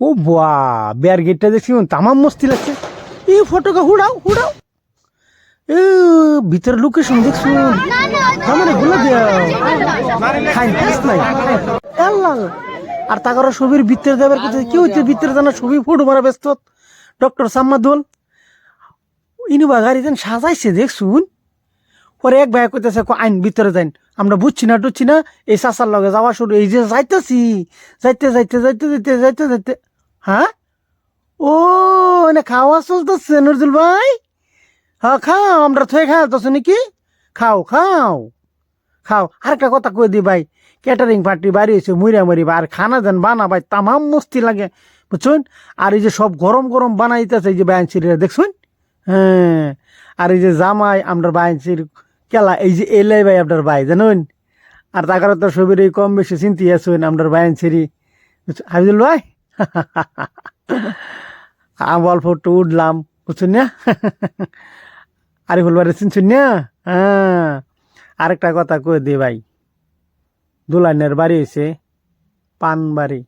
ও বাহ, বেয়ার গেটটা দেখছি তামাম মস্তি লাগছে। এই ফটোকে হুড়াও হুড়াও। এ ভিতরে লোকেশন দেখছো, আমার গুলা দিয়া খাই টেস্ট নাই আল্লাহ। আর তাকার ছবির ভিতরে দেবার কথা কি হইতে, ভিতরে জানা ছবি ফটো মারা ব্যস্ত ডক্টর সাম্মাদুল ইনুবা গাড়ি দেন সাজাইছে দেখছুন। পরে এক ভাই কইতেছে আইন ভিতরে যাইন, আমরা বুঝছি না টুচ্ছি না, এই চাচার লগে যাওয়া শুরু, এই যে যাইতেছি যাইতে যাইতে যাইতে যাইতে যাইতে যাইতে হ্যাঁ। ও এনে খাওয়া চলতেছে নজরুল ভাই। হ্যাঁ খাও, আমরা থয়ে খাওয়াতেছো নাকি, খাও খাও খাও। আরেকটা কথা কই দি ভাই, ক্যাটারিং পার্টি বাড়ি হয়েছে মুইরা মরিবা, আর খানা দেন বানা ভাই তামাম মস্তি লাগে বুঝছেন। আর এই যে সব গরম গরম বানাইতেছে এই যে বায়ানসিরা দেখছুন। হ্যাঁ, আর এই যে জামাই আপনার বায়ানসির কেলা, এই যে এলাই ভাই আপনার ভাই জানুন। আর তাকার তো সবির এই কম বেশি চিন্তি আছেন আপনার বায়ানসিরি হাবিজুল ভাই। আমি অল্প একটু উঠলাম বুঝছেন না। আরিফুল ভাই চিনছেন না। হ্যাঁ, আরেকটা কথা কই দি ভাই, দুলাইনের বাড়ি হয়েছে পানবাড়ি।